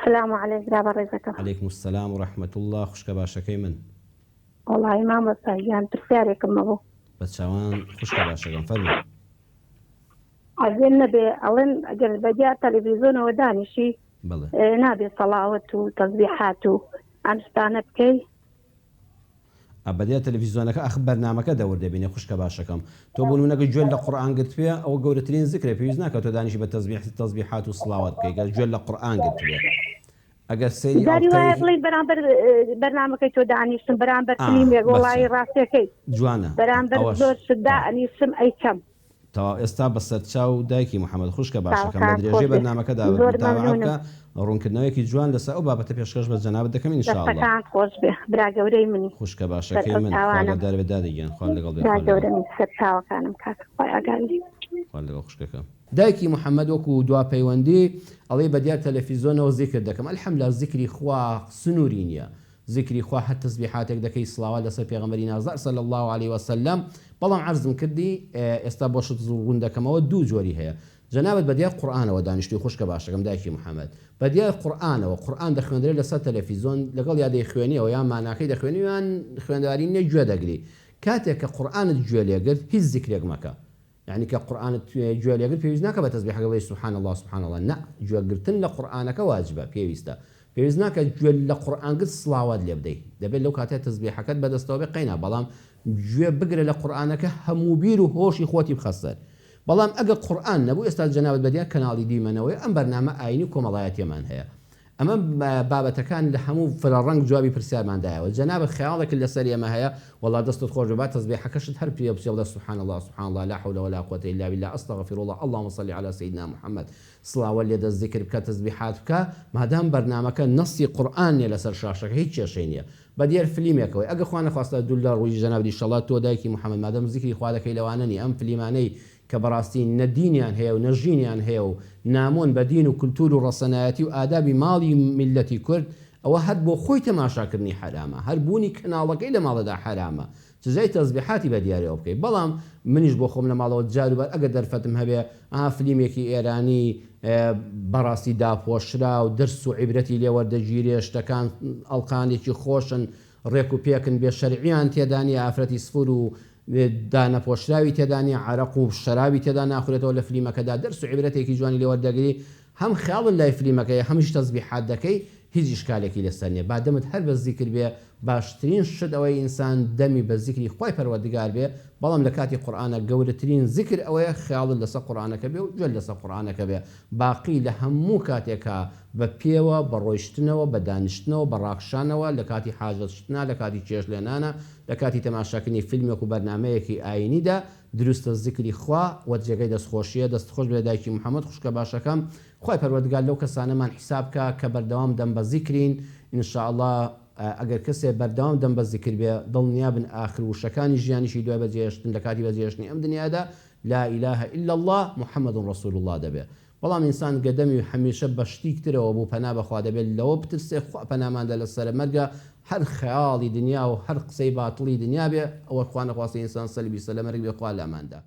السلام عليك دابا ڕێزەکەم. عليكم السلام ورحمة الله. خوشکە باشەکەی من وڵی مامۆستاگیان پرسیارێکم هەبوو. بە چاوان خوشکە باشەکەم فەرموو. ئەگەر نەبێ ئەڵێن ئەگەر بەدیا تەلەڤیزۆنەوە دانیشی بەڵێ نابێ سەڵاوەت و تەزبیحات و ئەم شتانە بکەی. بەدیا تەلەڤیزۆنەکە ئەخ بەرنامەکە دەور دەبینێ خوشکە باشەکەم. تۆ بۆ نمونەگە گوێت لە قورئان گرتوێ ئەوە گەورەترین ذکرە، پێویست ناکات تۆ دانیشی بە تەزبیحات و سڵاوات بکەی گەر گوێت لە قورئان گرتوێ. ئەگەر سەیری داری وایە بڵێ بەرامبەر بەرنامەکەی تۆ دانیشتم بەرامبەر فیلمێک وەڵی ڕاستیەکەی جوانە بەرامبەر زۆر شتدا ئەنیسم ئەیکەم. تا ئێستا بە سەرچاو دایکی محەممەد خوشکە باشەکەم بە درێژەی بەرنامەکەدا بکە ڕوونکردنەوەیکی جوان لەسەر ئەو بابەتە پێشکەش بە جەنابەت دەکەم ئینشاءالله. خۆش بێ برا گەورەی منی خوشکە باشەکەی من دەربێدا دەگەن خوا لەگەڵ سەرچاوەکانم کاک خۆی ئاگاندی لەگەڵ خوشکەکەم. دایکی محەممەد وەکو دوا پەیوەندی ئەڵێ بەدیار تەلەڤیزۆنەوە زیکر دەکەم. ئەلحەمدوللا زیکری خوا سنووری نییە، زیکری خوا هەر تەسبیحاتێک دەکەی سڵاوات لەسەر پێغەمبەری نازدار صلی الله علیه وسلم. بەڵام عەرزم کردی ئێستا بۆ شت زوون دەکەمەوە دوو جۆری هەیە. جەنابەت بەدیار قورئانەوە دانیشتوی خوشکە باشەکەم دایکی محەممەد بەدیار قورئانەوە قورئان دەخوێندرێت لەسەر تەلەڤیزۆن لەگەڵ یا دەیخوێنیەوە یان ماناکەی دەخوێنی یان خوێندەواری نیە گوێ دەگری. کاتێک کە قورئانت گوێ لێگرت هیچ زیکرێک مەکە. يعني كقرآن جوال يقول في وزنك بتسبيح قبل سبحان الله سبحان الله لا جوال قلتن لقرآنك واجبة في وزتا في وزنك جوال لقرآن قد صلاوات اللي بدي دبل لو كاتت تسبيحك بدستوا بقينا بلام جوال بقرا لقرآنك هموبير وهوش إخواتي بخسر بلام أجا قرآن نبو استاذ جناب البديع كنالي ديما نوي أم برنامج عينكم الله يمان هي أما بابەتەکان لە هەموو فرەڕەنگ جوابی پرسیارمان دایەوە. جەنابەت خەیاڵێک لەسەر ئێمە هەیە والله دەستت خۆش بێت تەسبیحەکەشت هەر پێ بچێڵە سبحان الله سبحان الله لا حول ولا قوة إلا بالله أستغفر الله اللهم صل على سيدنا محمد سڵاوە لێ دەست ذیکر بکە تەسبیحات بکە مادام بەرنامەکە نەسی قورئانیە لەسەر شاشەکە هیچ کێشەی نییە. بەدیار فیلمێکەوەی ئەگە خوا نەخواستە دوو لە ڕووی جەنابی ئینشەڵڵا تۆ دایکی محەممەد مادام زیکری خوا دەکەی لەوانەنی ئەم فلیمانەی کە بەڕاستی نەدینیان هەیە و نەژینیان هەیە و نامۆن بە دین و کولتور و ڕەسەنایەتی و ئادابی ماڵی میلەتی کورد ئەوە هەر بۆ خۆی تەماشاکردنی حرامە، هەر بوونی کەناڵەکەی لە ماڵەدا حرامە. جزای تەسبیحاتی بە دیارەوە بکەیت. بەڵام منیش بۆ خۆم لە ماڵەوە جاروبەر ئەگەر دەرفەتم هەبێ فلیمێکی ئێرانی بەڕاستی داپۆشرا و دەرس و عیبرەتی لێ وەردەگیرێ شتەکان ئەڵقانێکی خۆشن ڕێک و پێکن بێ شەرعیان تێدانی ئافرەتی سفور و دانە پۆشراوی تێدانی عرق و شەراوی تێدا ناخورێتەوە لە فلیمەکەدا دەرس و عیبرەتێکی جوانی لێ وەردەگری هەم خەیاڵت لای فلیمەکەی هەمیش تەسبیحات دەکەی هیچ ئیشکالێکی لەسەر نییە. با دەمت هەر بە زیکر بێ باشترین شت ئەوەی ئینسان دەمی بە زیکری خوای پەروەردگار بێ. بەڵام لە کاتی قورئانە گەورەترین زیکر ئەوەیە خەیاڵت لەسەر قورئانەکە بێ و گوێت لەسەر قورئانەکە بێ. باقی لە هەموو کاتێکە بە پێوە بە ڕۆیشتنەوە بە دانیشتنەوە بە ڕاکشانەوە لە کاتی حاجەتشتنا لە کاتی چێژ لێنانە لە کاتی تەماشاکردنی فیلمێک و بەرنامەیەکی ئاینیدا دروستە زیکری خوا وەرجێگەی دەستخۆشیە. دەستخۆش بێ دایکی محەممەد خوشکە باشەکەم خوای پەروەردگار لەو کەسانەمان حیسابکە کە بەردەوام دەم بە زیکرین ئینشاءالله. ئەگەر کەسێ بەردەوام دەم بە زیکر بێ دڵنیا بن ئاخر وشەکانی ژیانیشی دوای بەجێهێشتن لە کاتی بەجێهێشتنی ئەم دنیادا لا إله إلا الله محمد رسول الله دەبێ. بەڵام ئینسان گەدەمی هەمیشە بە شتیکترەوە بوو پەنا بەخوا دەبێت لەوە بترسێ خوا پەناماندا لە سەر مەرگە هەر خەیاڵی دنیا و هەر قسەی باتڵی دنیا بێ ئەوە خوا نەخواستی ئینسان سەلبی سەلەمەرگ بێ خوا لە ئەماندا.